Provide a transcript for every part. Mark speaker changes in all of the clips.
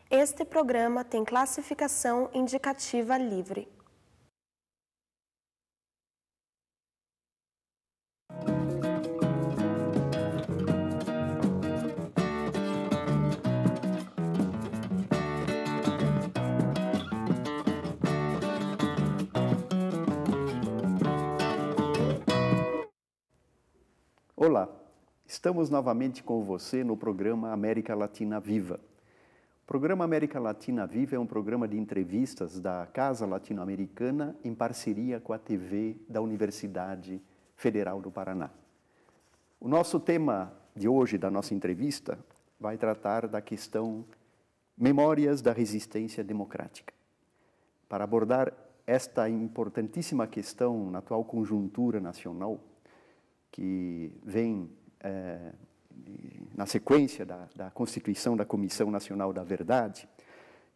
Speaker 1: Este programa tem classificação indicativa livre.
Speaker 2: Olá, estamos novamente com você no programa América Latina Viva. O programa América Latina Viva é um programa de entrevistas da Casa Latino-Americana em parceria com a TV da Universidade Federal do Paraná. O nosso tema de hoje, da nossa entrevista, vai tratar da questão Memórias da Resistência Democrática. Para abordar esta importantíssima questão na atual conjuntura nacional, que vem na sequência da constituição da Comissão Nacional da Verdade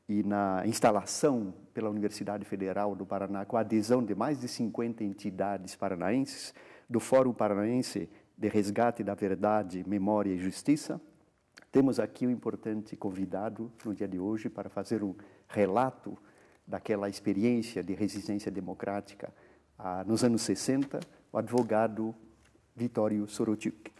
Speaker 2: e na instalação pela Universidade Federal do Paraná, com a adesão de mais de 50 entidades paranaenses, do Fórum Paranaense de Resgate da Verdade, Memória e Justiça, temos aqui um importante convidado no dia de hoje para fazer um relato daquela experiência de resistência democrática nos anos 60, o advogado Vitório Sorochuk.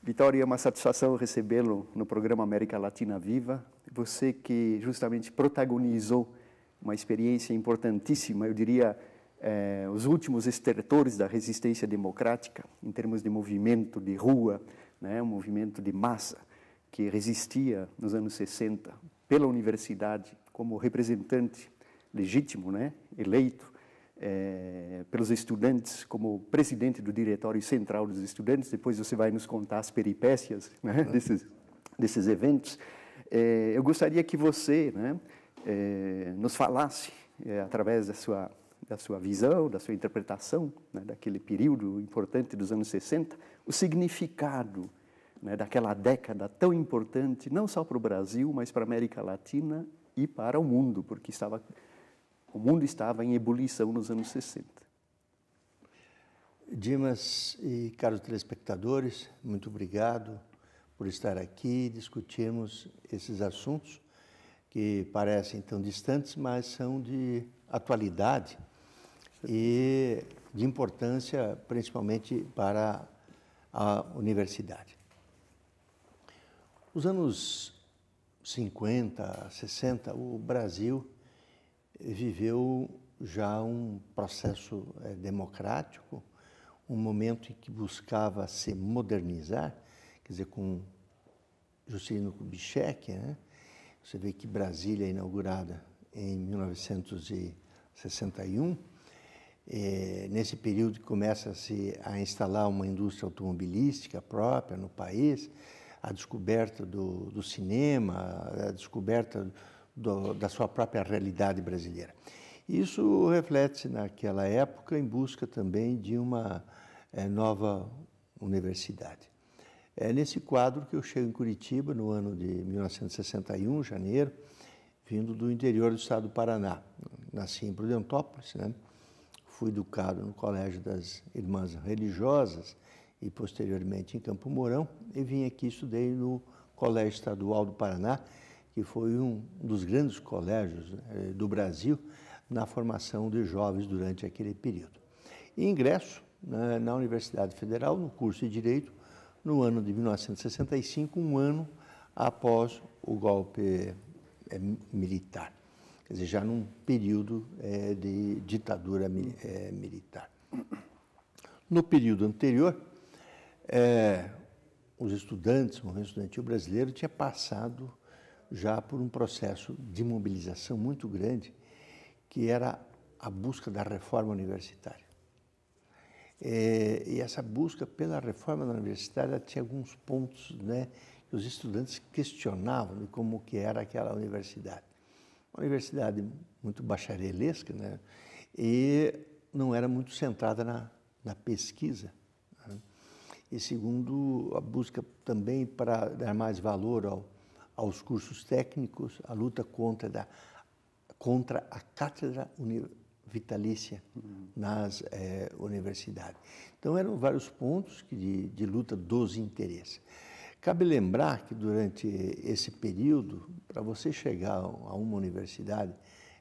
Speaker 2: Vitório, é uma satisfação recebê-lo no programa América Latina Viva. Você que justamente protagonizou uma experiência importantíssima, eu diria, os últimos estertores da resistência democrática, em termos de movimento de rua, né, um movimento de massa que resistia nos anos 60 pela universidade como representante legítimo, né, eleito, pelos estudantes, como presidente do Diretório Central dos Estudantes. Depois você vai nos contar as peripécias, né, desses eventos. Eu gostaria que você, né, nos falasse, através da sua visão, da sua interpretação, né, daquele período importante dos anos 60, o significado, né, daquela década tão importante, não só para o Brasil, mas para a América Latina e para o mundo, porque o mundo estava em ebulição nos anos 60.
Speaker 3: Dimas e caros telespectadores, muito obrigado por estar aqui e discutirmos esses assuntos que parecem tão distantes, mas são de atualidade e de importância principalmente para a universidade. Os anos 50, 60, o Brasil viveu já um processo democrático, um momento em que buscava se modernizar, quer dizer, com Juscelino Kubitschek, né? Você vê que Brasília é inaugurada em 1961, nesse período começa-se a instalar uma indústria automobilística própria no país, a descoberta do cinema, a descoberta da sua própria realidade brasileira. Isso reflete-se naquela época em busca também de uma nova universidade. É nesse quadro que eu chego em Curitiba no ano de 1961, janeiro, vindo do interior do estado do Paraná. Nasci em Prudentópolis, né? Fui educado no Colégio das Irmãs Religiosas e posteriormente em Campo Mourão, e vim aqui estudei no Colégio Estadual do Paraná, que foi um dos grandes colégios do Brasil na formação de jovens durante aquele período. E ingresso na Universidade Federal, no curso de Direito, no ano de 1965, um ano após o golpe militar, quer dizer, já num período de ditadura militar. No período anterior, os estudantes, o movimento estudantil brasileiro tinha passado já por um processo de mobilização muito grande, que era a busca da reforma universitária. E essa busca pela reforma da universitária tinha alguns pontos, né, que os estudantes questionavam de como que era aquela universidade. Uma universidade muito bacharelesca, né, e não era muito centrada na pesquisa, né? E segundo, a busca também para dar mais valor aos cursos técnicos, a luta contra a cátedra vitalícia nas universidades. Então, eram vários pontos de luta dos interesses. Cabe lembrar que durante esse período, para você chegar a uma universidade,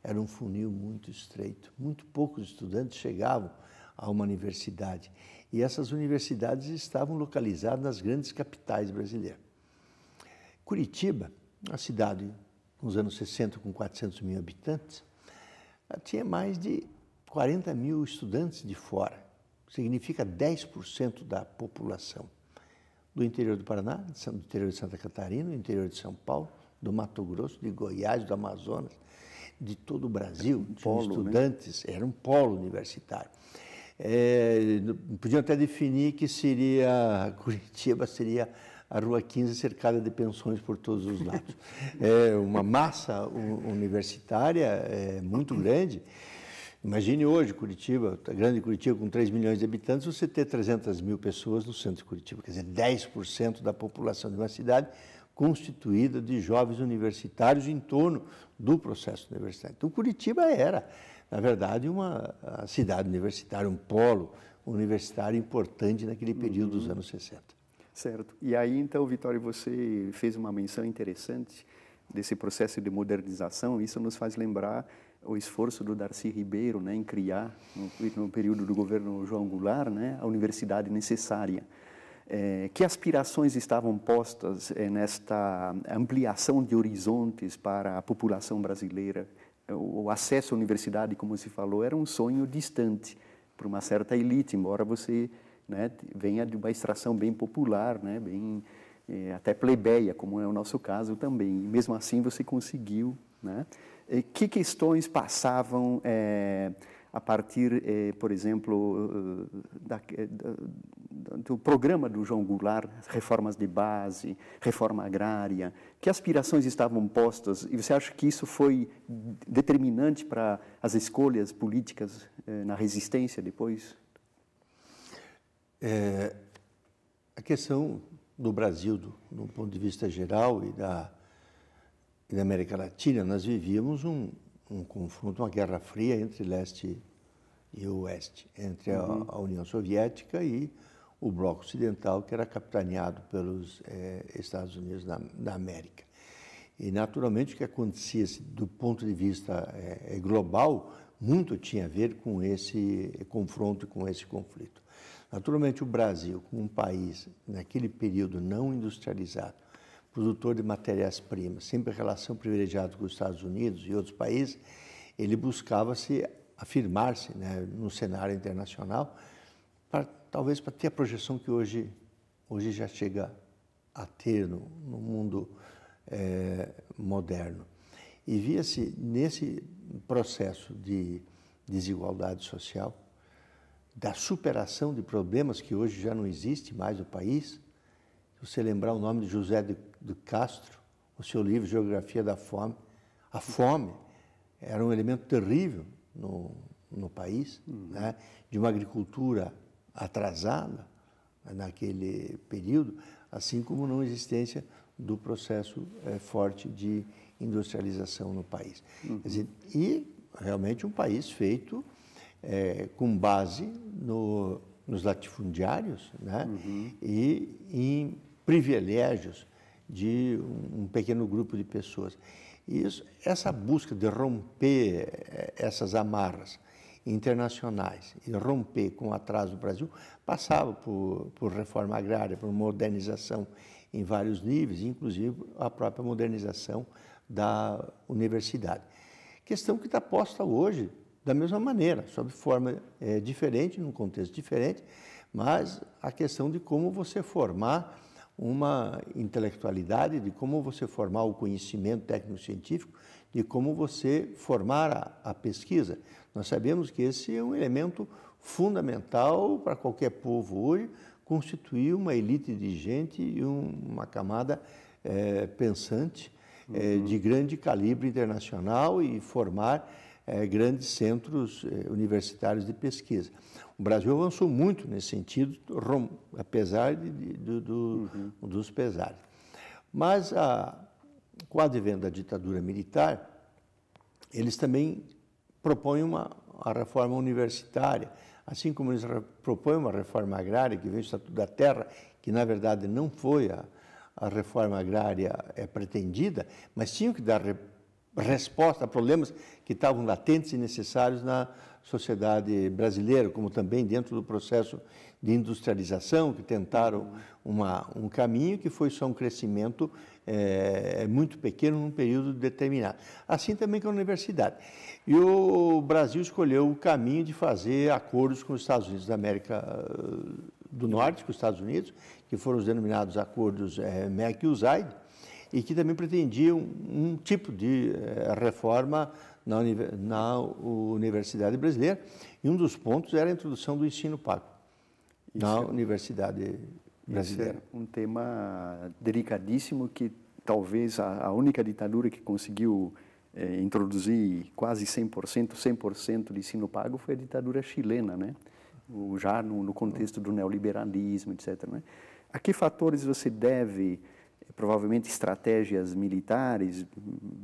Speaker 3: era um funil muito estreito. Muito poucos estudantes chegavam a uma universidade. E essas universidades estavam localizadas nas grandes capitais brasileiras. Curitiba, uma cidade nos anos 60 com 400 mil habitantes, tinha mais de 40 mil estudantes de fora. Significa 10% da população. Do interior do Paraná, do interior de Santa Catarina, do interior de São Paulo, do Mato Grosso, de Goiás, do Amazonas, de todo o Brasil, estudantes, né? Era um polo universitário. Podiam até definir que Curitiba seria a Rua 15 cercada de pensões por todos os lados. É uma massa universitária muito grande. Imagine hoje Curitiba, a grande Curitiba com 3 milhões de habitantes, você ter 300 mil pessoas no centro de Curitiba, quer dizer, 10% da população de uma cidade constituída de jovens universitários em torno do processo universitário. Então, Curitiba era, na verdade, uma cidade universitária, um polo universitário importante naquele período dos anos 60.
Speaker 2: Certo. E aí, então, Vitório, você fez uma menção interessante desse processo de modernização. Isso nos faz lembrar o esforço do Darcy Ribeiro, né, em criar, no período do governo João Goulart, né, a universidade necessária. Que aspirações estavam postas nesta ampliação de horizontes para a população brasileira? O acesso à universidade, como se falou, era um sonho distante para uma certa elite, embora você, né, venha de uma extração bem popular, né, bem até plebeia, como é o nosso caso também. E mesmo assim você conseguiu, né? Que questões passavam a partir, por exemplo, do programa do João Goulart, reformas de base, reforma agrária? Que aspirações estavam postas? E você acha que isso foi determinante para as escolhas políticas na resistência depois?
Speaker 3: A questão do Brasil, do ponto de vista geral e da América Latina, nós vivíamos um confronto, uma guerra fria entre leste e oeste, entre a União Soviética e o bloco ocidental, que era capitaneado pelos Estados Unidos da América. E, naturalmente, o que acontecia do ponto de vista global, muito tinha a ver com esse confronto e com esse conflito. Naturalmente, o Brasil, como um país, naquele período não industrializado, produtor de matérias-primas, sempre em relação privilegiada com os Estados Unidos e outros países, ele buscava afirmar-se, né, no cenário internacional, talvez para ter a projeção que hoje já chega a ter no mundo moderno. E via-se nesse processo de desigualdade social, da superação de problemas que hoje já não existe mais no país. Se você lembrar o nome de José de Castro, o seu livro Geografia da Fome, a fome era um elemento terrível no país, né? De uma agricultura atrasada naquele período, assim como não existência do processo forte de industrialização no país. Quer dizer, e realmente um país feito com base nos latifundiários, né? E em privilégios de um pequeno grupo de pessoas. E essa busca de romper essas amarras internacionais e romper com o atraso do Brasil passava por reforma agrária, por modernização em vários níveis, inclusive a própria modernização da universidade. Questão que está posta hoje da mesma maneira, sob forma diferente, num contexto diferente, mas a questão de como você formar uma intelectualidade, de como você formar o conhecimento técnico-científico, de como você formar a pesquisa. Nós sabemos que esse é um elemento fundamental para qualquer povo hoje, constituir uma elite de gente e uma camada pensante de grande calibre internacional e formar grandes centros universitários de pesquisa. O Brasil avançou muito nesse sentido, apesar dos pesares. Mas, com o advento da ditadura militar, eles também propõem a reforma universitária, assim como eles propõem uma reforma agrária, que veio do Estatuto da Terra, que, na verdade, não foi a reforma agrária pretendida, mas tinham que dar resposta a problemas que estavam latentes e necessários na sociedade brasileira, como também dentro do processo de industrialização, que tentaram um caminho que foi só um crescimento muito pequeno num período determinado. Assim também com a universidade. E o Brasil escolheu o caminho de fazer acordos com os Estados Unidos da América do Norte, com os Estados Unidos, que foram os denominados acordos MEC-USAID, e que também pretendiam um tipo de reforma na universidade brasileira, e um dos pontos era a introdução do ensino pago na universidade brasileira.
Speaker 2: Isso é um tema delicadíssimo que talvez a única ditadura que conseguiu introduzir quase 100% de ensino pago foi a ditadura chilena, né? Já no contexto do neoliberalismo, etc. Né? A que fatores você deve, provavelmente estratégias militares,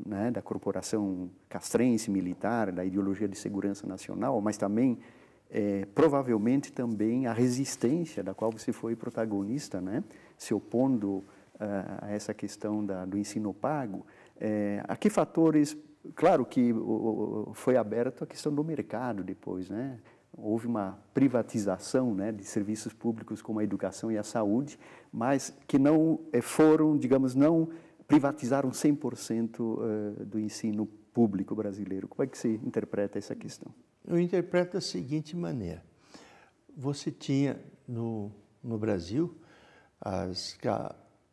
Speaker 2: né, da corporação castrense militar, da ideologia de segurança nacional, mas também, provavelmente também a resistência da qual você foi protagonista, né, se opondo a essa questão do ensino pago. A que fatores, claro que foi aberto a questão do mercado depois, né? Houve uma privatização, né, de serviços públicos como a educação e a saúde, mas que não foram, digamos, não privatizaram 100% do ensino público brasileiro. Como é que você interpreta essa questão?
Speaker 3: Eu interpreto da seguinte maneira. Você tinha no Brasil as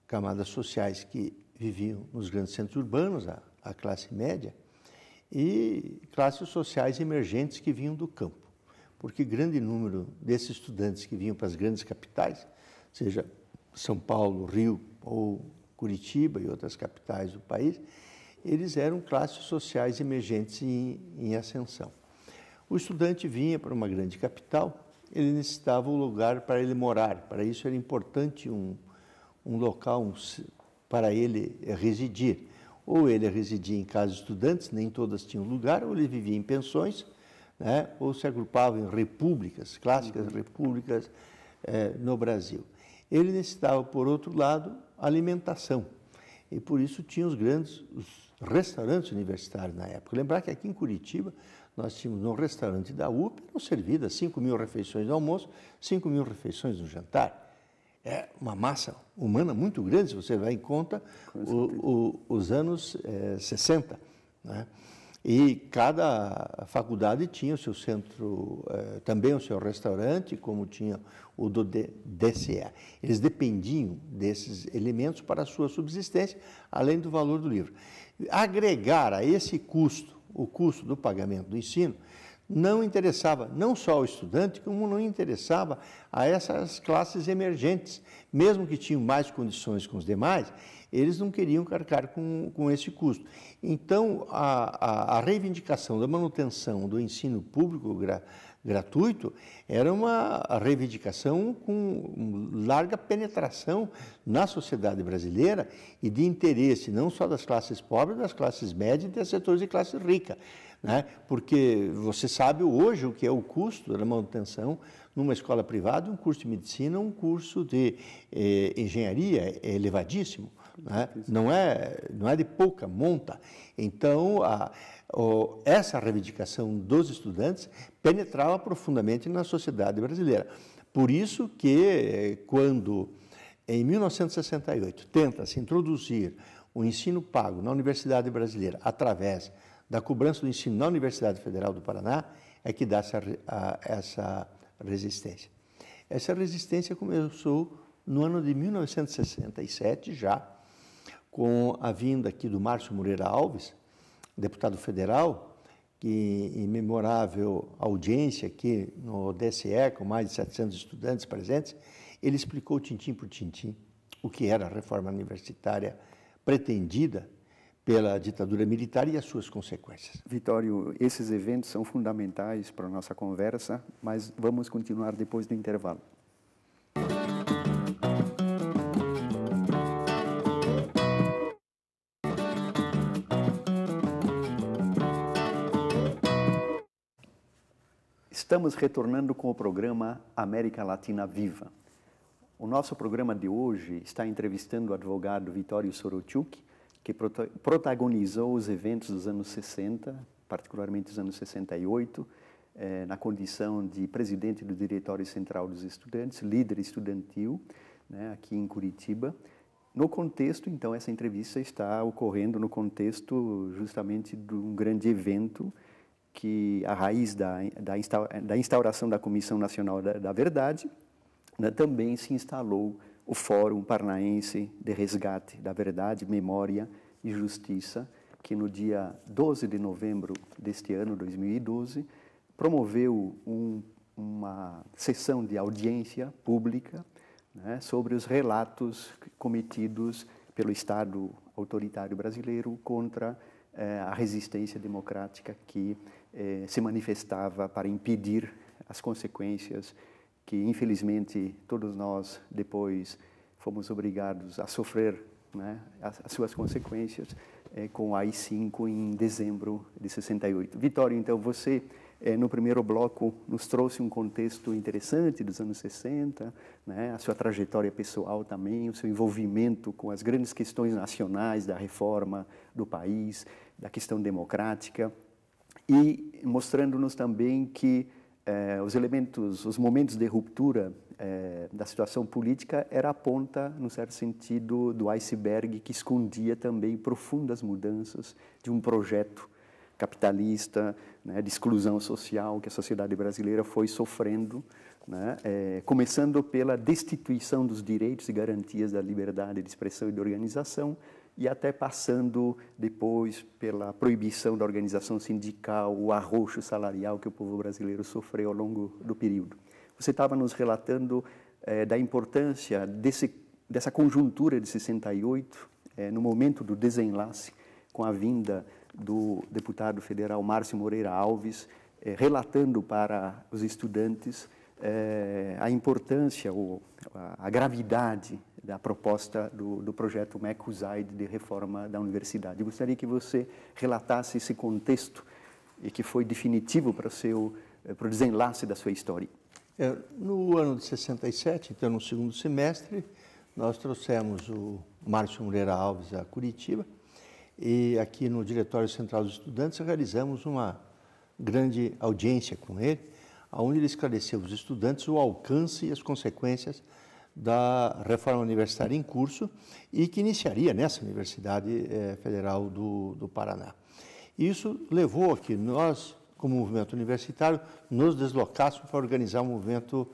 Speaker 3: camadas sociais que viviam nos grandes centros urbanos, a classe média, e classes sociais emergentes que vinham do campo. Porque grande número desses estudantes que vinham para as grandes capitais, seja São Paulo, Rio ou Curitiba e outras capitais do país, eles eram classes sociais emergentes em ascensão. O estudante vinha para uma grande capital, ele necessitava um lugar para ele morar. Para isso era importante um local para ele residir. Ou ele residia em casas de estudantes, nem todas tinham lugar, ou ele vivia em pensões, né, ou se agrupava em repúblicas, clássicas repúblicas no Brasil. Ele necessitava, por outro lado, alimentação. E por isso tinha os restaurantes universitários na época. Lembrar que aqui em Curitiba, nós tínhamos no restaurante da UP, eram servidas 5.000 refeições no almoço, 5.000 refeições no jantar. É uma massa humana muito grande, se você vai em conta os anos 60, né? E cada faculdade tinha o seu centro, também o seu restaurante, como tinha o do DCE. Eles dependiam desses elementos para a sua subsistência, além do valor do livro. Agregar a esse custo, o custo do pagamento do ensino, não interessava não só ao estudante, como não interessava a essas classes emergentes. Mesmo que tinham mais condições que os demais, eles não queriam carregar com esse custo. Então, a reivindicação da manutenção do ensino público gratuito era uma reivindicação com larga penetração na sociedade brasileira e de interesse não só das classes pobres, das classes médias e dos setores de classe rica, né? Porque você sabe hoje o que é o custo da manutenção numa escola privada, um curso de medicina, um curso de engenharia é elevadíssimo, né? Não é de pouca monta. Então, essa reivindicação dos estudantes penetrava profundamente na sociedade brasileira. Por isso que, quando, em 1968, tenta-se introduzir o ensino pago na Universidade Brasileira através da cobrança do ensino na Universidade Federal do Paraná, é que dá essa resistência. Essa resistência começou no ano de 1967 já, com a vinda aqui do Márcio Moreira Alves, deputado federal, que em memorável audiência aqui no DCE, com mais de 700 estudantes presentes, ele explicou tintim por tintim o que era a reforma universitária pretendida pela ditadura militar e as suas consequências.
Speaker 2: Vitório, esses eventos são fundamentais para a nossa conversa, mas vamos continuar depois do intervalo. Estamos retornando com o programa América Latina Viva. O nosso programa de hoje está entrevistando o advogado Vittorio Sorochuk, que protagonizou os eventos dos anos 60, particularmente os anos 68, na condição de presidente do Diretório Central dos Estudantes, líder estudantil, né, aqui em Curitiba. No contexto, então, essa entrevista está ocorrendo no contexto justamente de um grande evento que, a raiz da instauração da Comissão Nacional da Verdade, né, também se instalou o Fórum Paranaense de Resgate da Verdade, Memória e Justiça, que no dia 12 de novembro deste ano, 2012, promoveu uma sessão de audiência pública, né, sobre os relatos cometidos pelo Estado autoritário brasileiro contra a resistência democrática que se manifestava para impedir as consequências que, infelizmente, todos nós depois fomos obrigados a sofrer, né, as suas consequências com o AI-5 em dezembro de 68. Vittorio, então, você, no primeiro bloco, nos trouxe um contexto interessante dos anos 60, né, a sua trajetória pessoal também, o seu envolvimento com as grandes questões nacionais da reforma do país, da questão democrática, e mostrando-nos também que os momentos de ruptura da situação política era a ponta, num certo sentido, do iceberg que escondia também profundas mudanças de um projeto capitalista, né, de exclusão social que a sociedade brasileira foi sofrendo, né, começando pela destituição dos direitos e garantias da liberdade de expressão e de organização, e até passando depois pela proibição da organização sindical, o arroxo salarial que o povo brasileiro sofreu ao longo do período. Você estava nos relatando da importância dessa conjuntura de 68, no momento do desenlace, com a vinda do deputado federal Márcio Moreira Alves, relatando para os estudantes a importância, a gravidade da proposta do projeto MEC-USAID de reforma da universidade. Eu gostaria que você relatasse esse contexto e que foi definitivo para o desenlace da sua história.
Speaker 3: No ano de 67, então no segundo semestre, nós trouxemos o Márcio Moreira Alves a Curitiba e aqui no Diretório Central dos Estudantes realizamos uma grande audiência com ele, onde ele esclareceu aos estudantes o alcance e as consequências da reforma universitária em curso e que iniciaria nessa Universidade Federal do Paraná. Isso levou a que nós, como movimento universitário, nos deslocássemos para organizar um movimento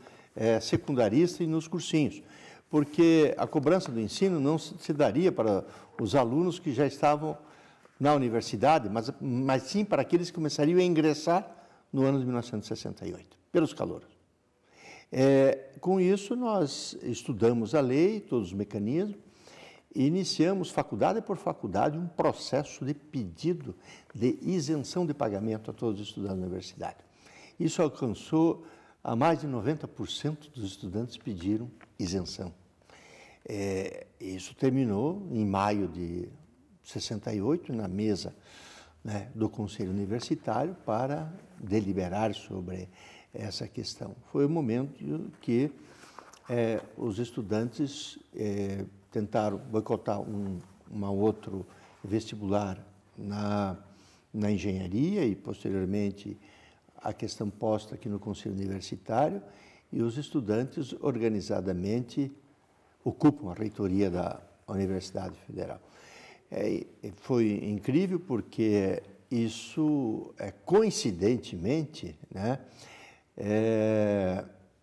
Speaker 3: secundarista e nos cursinhos, porque a cobrança do ensino não se daria para os alunos que já estavam na universidade, mas sim para aqueles que começariam a ingressar no ano de 1968, pelos calouros. Com isso, nós estudamos a lei, todos os mecanismos, e iniciamos, faculdade por faculdade, um processo de pedido de isenção de pagamento a todos os estudantes da universidade. Isso alcançou a mais de 90% dos estudantes pediram isenção. Isso terminou em maio de 68, na mesa, né, do Conselho Universitário para deliberar sobre essa questão. Foi o momento que os estudantes tentaram boicotar um outro vestibular na engenharia e, posteriormente, a questão posta aqui no Conselho Universitário, e os estudantes organizadamente ocupam a reitoria da Universidade Federal. Foi incrível porque isso, coincidentemente, né,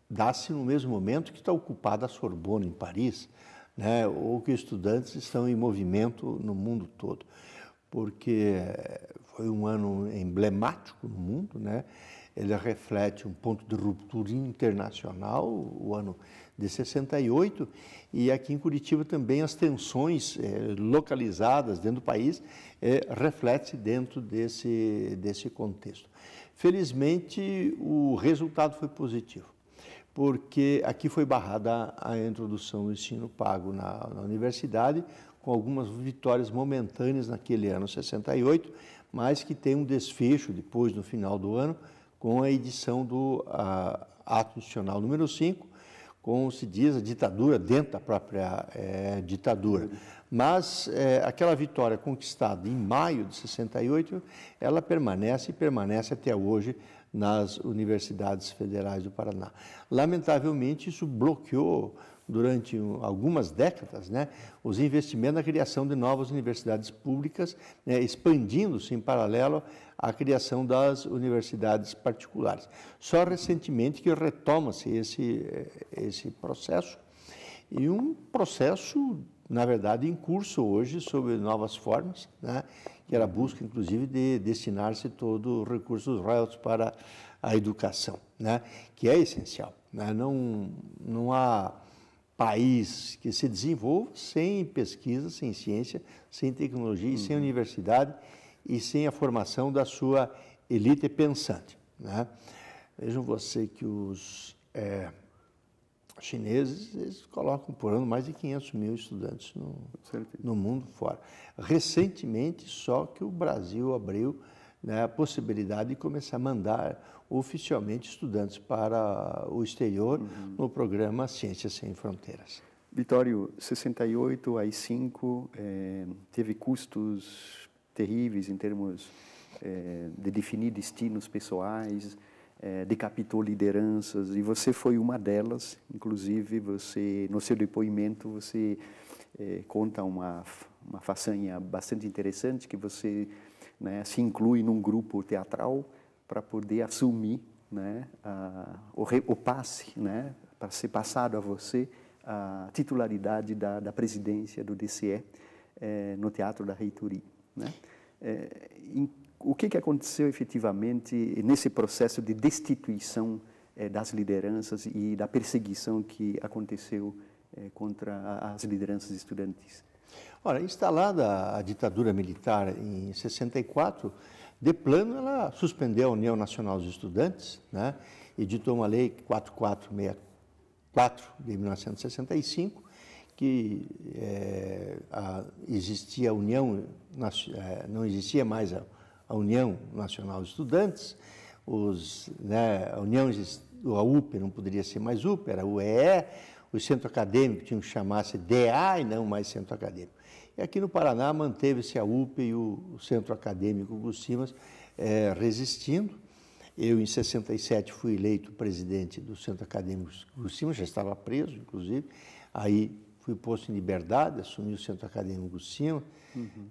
Speaker 3: dá-se no mesmo momento que está ocupada a Sorbonne, em Paris, né, ou que estudantes estão em movimento no mundo todo, porque foi um ano emblemático no mundo, né? Ele reflete um ponto de ruptura internacional, o ano de 68, e aqui em Curitiba também as tensões localizadas dentro do país refletem-se dentro desse contexto. Felizmente, o resultado foi positivo, porque aqui foi barrada a introdução do ensino pago na universidade, com algumas vitórias momentâneas naquele ano 68, mas que tem um desfecho depois, no final do ano, com a edição do Ato Institucional número 5, como se diz, a ditadura dentro da própria ditadura. Mas aquela vitória conquistada em maio de 68, ela permanece e permanece até hoje nas universidades federais do Paraná. Lamentavelmente, isso bloqueou durante algumas décadas, né, os investimentos na criação de novas universidades públicas, né, expandindo-se em paralelo à criação das universidades particulares. Só recentemente que retoma-se esse processo, e um processo, na verdade, em curso hoje, sob novas formas, né, que era a busca, inclusive, de destinar-se todo o recurso dos royalties para a educação, né, que é essencial, né. Não há país que se desenvolva sem pesquisa, sem ciência, sem tecnologia, sem universidade e sem a formação da sua elite pensante, né? Vejam você que os chineses, eles colocam por ano mais de 500 mil estudantes no mundo fora. Recentemente, só que o Brasil abriu, né, a possibilidade de começar a mandar oficialmente estudantes para o exterior no programa Ciências Sem Fronteiras.
Speaker 2: Vitório, 68, AI-5, teve custos terríveis em termos de definir destinos pessoais, decapitou lideranças, e você foi uma delas. Inclusive, você, no seu depoimento, você conta uma façanha bastante interessante, que você, né, se inclui num grupo teatral para poder assumir, né, o passe, né, para ser passado a você a titularidade da presidência do DCE no Teatro da Reitoria, né? O que aconteceu efetivamente nesse processo de destituição das lideranças e da perseguição que aconteceu contra as lideranças estudantis?
Speaker 3: Ora, instalada a ditadura militar em 64, de plano ela suspendeu a União Nacional dos Estudantes, né, editou uma lei 4464 de 1965, que existia a União, não existia mais a União Nacional dos Estudantes, a UP não poderia ser mais UP, era UEE, o centro acadêmico tinha que chamar-se DA e não mais centro acadêmico. E aqui no Paraná manteve-se a UP e o Centro Acadêmico Gus Simas resistindo. Eu, em 67, fui eleito presidente do Centro Acadêmico Gus Simas, já estava preso, inclusive. Aí fui posto em liberdade, assumi o Centro Acadêmico Gus Simas.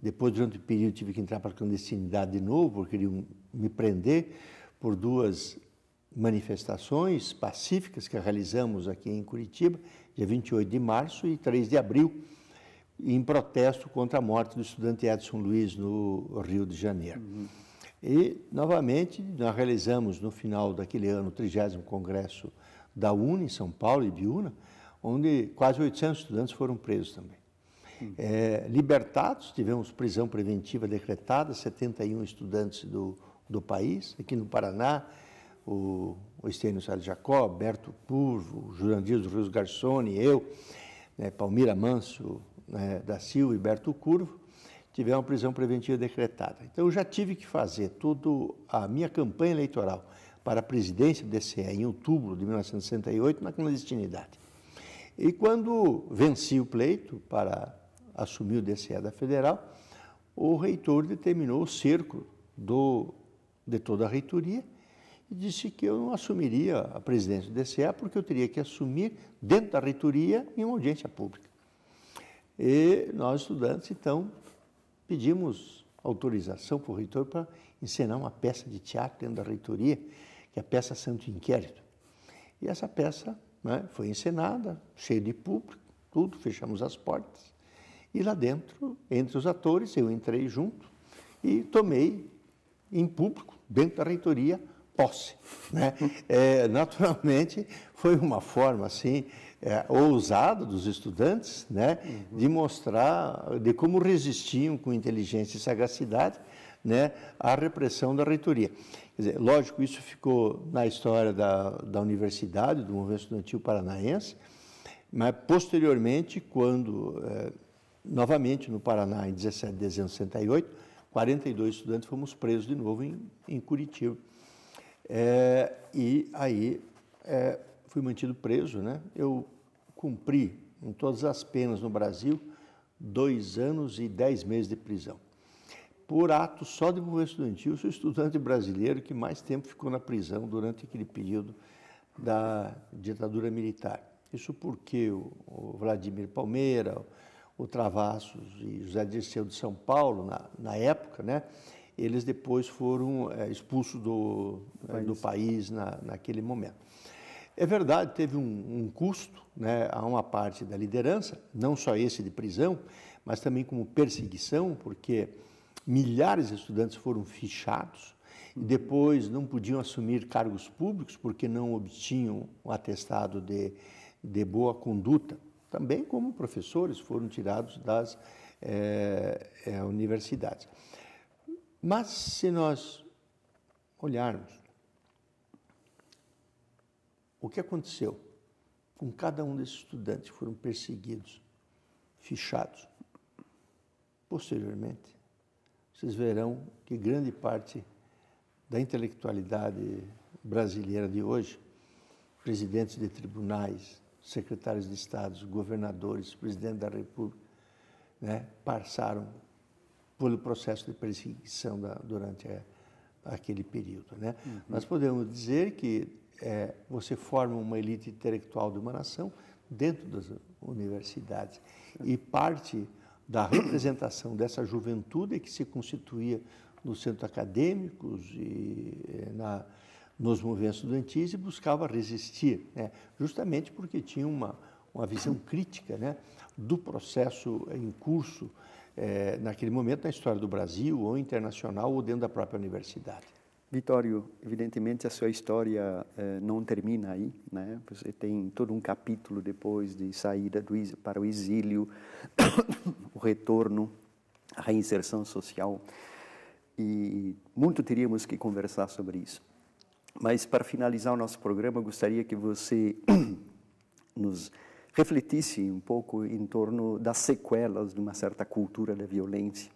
Speaker 3: Depois, durante o período, tive que entrar para a clandestinidade de novo, porque queriam me prender por duas manifestações pacíficas que realizamos aqui em Curitiba, dia 28 de março e 3 de abril, em protesto contra a morte do estudante Edson Luiz no Rio de Janeiro. E, novamente, nós realizamos no final daquele ano o 30º Congresso da UNE, em São Paulo, e de UNA, onde quase 800 estudantes foram presos também. Libertados, tivemos prisão preventiva decretada, 71 estudantes do país, aqui no Paraná, o Estênio Salles Jacó, Berto Curvo, Jurandir dos Rios Garçoni, eu, Palmira Manso da Silva e Berto Curvo, tivemos uma prisão preventiva decretada. Então, eu já tive que fazer toda a minha campanha eleitoral para a presidência do DCE em outubro de 1968 na clandestinidade. E quando venci o pleito para assumir o DCE da Federal, o reitor determinou o cerco de toda a reitoria e disse que eu não assumiria a presidência do DCE porque eu teria que assumir dentro da reitoria em uma audiência pública. E nós, estudantes, então, pedimos autorização para o reitor para encenar uma peça de teatro dentro da reitoria, que é a peça Santo Inquérito. E essa peça, né, foi encenada, cheia de público, tudo, fechamos as portas. E lá dentro, entre os atores, eu entrei junto e tomei em público, dentro da reitoria, posse, né? Naturalmente, foi uma forma assim ousada dos estudantes, né, de mostrar de como resistiam com inteligência e sagacidade, né, à repressão da reitoria. Quer dizer, lógico, isso ficou na história da universidade, do movimento estudantil paranaense, mas posteriormente, quando novamente no Paraná, em 17 de dezembro de 68, 42 estudantes fomos presos de novo em Curitiba. E aí fui mantido preso, né? Eu cumpri em todas as penas no Brasil 2 anos e 10 meses de prisão. Por ato só de movimento estudantil, sou o estudante brasileiro que mais tempo ficou na prisão durante aquele período da ditadura militar. Isso porque o Vladimir Palmeira, o Travassos e José Dirceu de São Paulo, na época, né, eles depois foram expulsos do país naquele momento. É verdade, teve um custo, né, a uma parte da liderança, não só esse de prisão, mas também como perseguição, porque milhares de estudantes foram fichados e depois não podiam assumir cargos públicos porque não obtinham um atestado de boa conduta. Também como professores foram tirados das universidades. Mas se nós olharmos o que aconteceu com cada um desses estudantes que foram perseguidos, fichados, posteriormente, vocês verão que grande parte da intelectualidade brasileira de hoje, presidentes de tribunais, secretários de Estado, governadores, presidente da República, né, passaram pelo processo de perseguição durante aquele período, né? Uhum. Nós podemos dizer que você forma uma elite intelectual de uma nação dentro das universidades e parte da representação dessa juventude que se constituía nos centros acadêmicos e nos movimentos estudantis e buscava resistir, né? Justamente porque tinha uma visão crítica, né, do processo em curso naquele momento na história do Brasil, ou internacional, ou dentro da própria universidade.
Speaker 2: Vitório, evidentemente a sua história não termina aí, né? Você tem todo um capítulo depois de saída para o exílio, o retorno, a reinserção social, e muito teríamos que conversar sobre isso. Mas para finalizar o nosso programa, eu gostaria que você nos refletisse um pouco em torno das sequelas de uma certa cultura da violência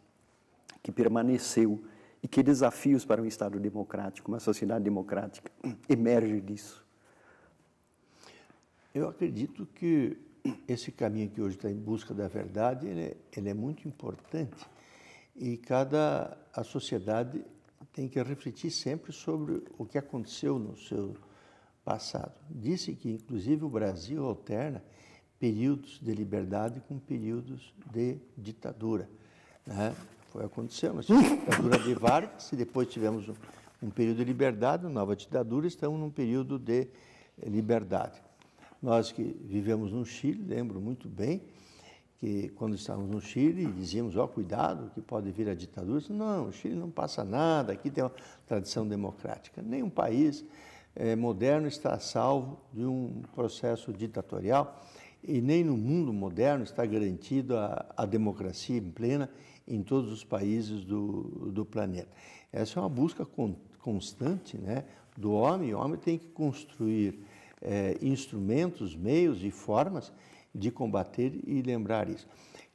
Speaker 2: que permaneceu. E que desafios para um Estado democrático, uma sociedade democrática, emerge disso?
Speaker 3: Eu acredito que esse caminho que hoje está em busca da verdade, ele é muito importante e a sociedade tem que refletir sempre sobre o que aconteceu no seu passado. Disse que, inclusive, o Brasil alterna períodos de liberdade com períodos de ditadura, né? Foi acontecendo, nós tivemos a ditadura de Vargas, e depois tivemos um período de liberdade, uma nova ditadura, estamos num período de liberdade. Nós que vivemos no Chile, lembro muito bem, que quando estávamos no Chile, dizíamos, cuidado, que pode vir a ditadura. Não, o Chile não passa nada, aqui tem uma tradição democrática. Nenhum país moderno está a salvo de um processo ditatorial, e nem no mundo moderno está garantido a democracia em plena em todos os países do planeta. Essa é uma busca constante, né, do homem. O homem tem que construir instrumentos, meios e formas de combater e lembrar isso.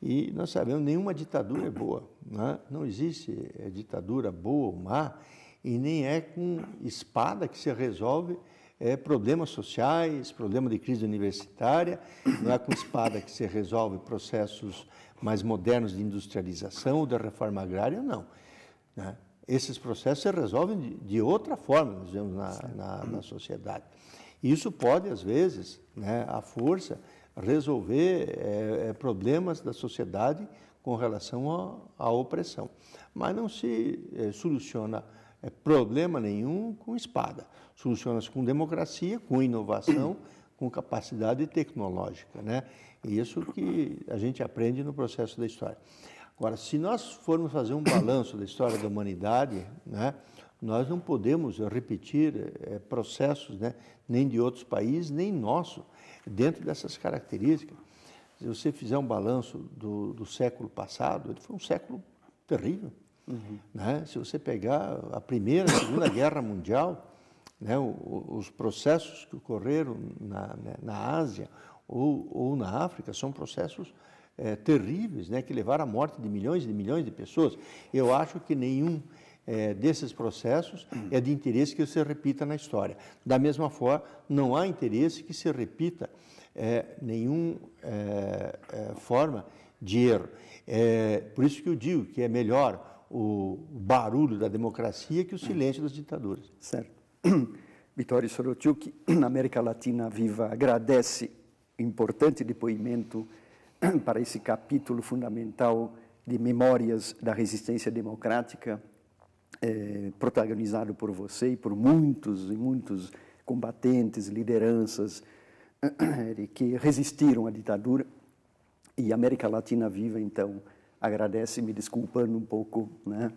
Speaker 3: E nós sabemos, nenhuma ditadura é boa, né? Não existe ditadura boa ou má, e nem é com espada que se resolve problemas sociais, problema de crise universitária, não é com espada que se resolve processos mais modernos de industrialização ou da reforma agrária, não, né? Esses processos se resolvem de outra forma, nós vemos na sociedade. Isso pode, às vezes, né, à força, resolver problemas da sociedade com relação à opressão. Mas não se soluciona problema nenhum com espada. Soluciona-se com democracia, com inovação, com capacidade tecnológica, né? E isso que a gente aprende no processo da história. Agora, se nós formos fazer um balanço da história da humanidade, né, nós não podemos repetir processos, né, nem de outros países, nem nosso, dentro dessas características. Se você fizer um balanço do século passado, ele foi um século terrível. Uhum. Né? Se você pegar a Primeira e a Segunda Guerra Mundial, né, os processos que ocorreram na Ásia ou na África são processos terríveis, né, que levaram à morte de milhões e milhões de pessoas. Eu acho que nenhum desses processos é de interesse que se repita na história. Da mesma forma, não há interesse que se repita nenhuma forma de erro. Por isso que eu digo que é melhor o barulho da democracia que o silêncio das ditaduras.
Speaker 2: Certo. Vittorio Sorocciuc, na América Latina Viva, agradece o importante depoimento para esse capítulo fundamental de Memórias da Resistência Democrática, protagonizado por você e por muitos combatentes, lideranças que resistiram à ditadura. E a América Latina Viva, então, agradece, me desculpando um pouco, né,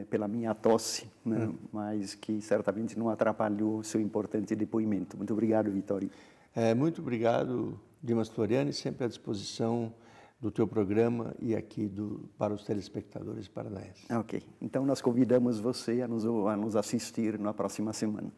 Speaker 2: pela minha tosse, né, mas que certamente não atrapalhou seu importante depoimento. Muito obrigado, Vittorio.
Speaker 3: Muito obrigado, Dimas Floriani, sempre à disposição do teu programa e aqui para os telespectadores paranaenses.
Speaker 2: Ok. Então, nós convidamos você a nos assistir na próxima semana.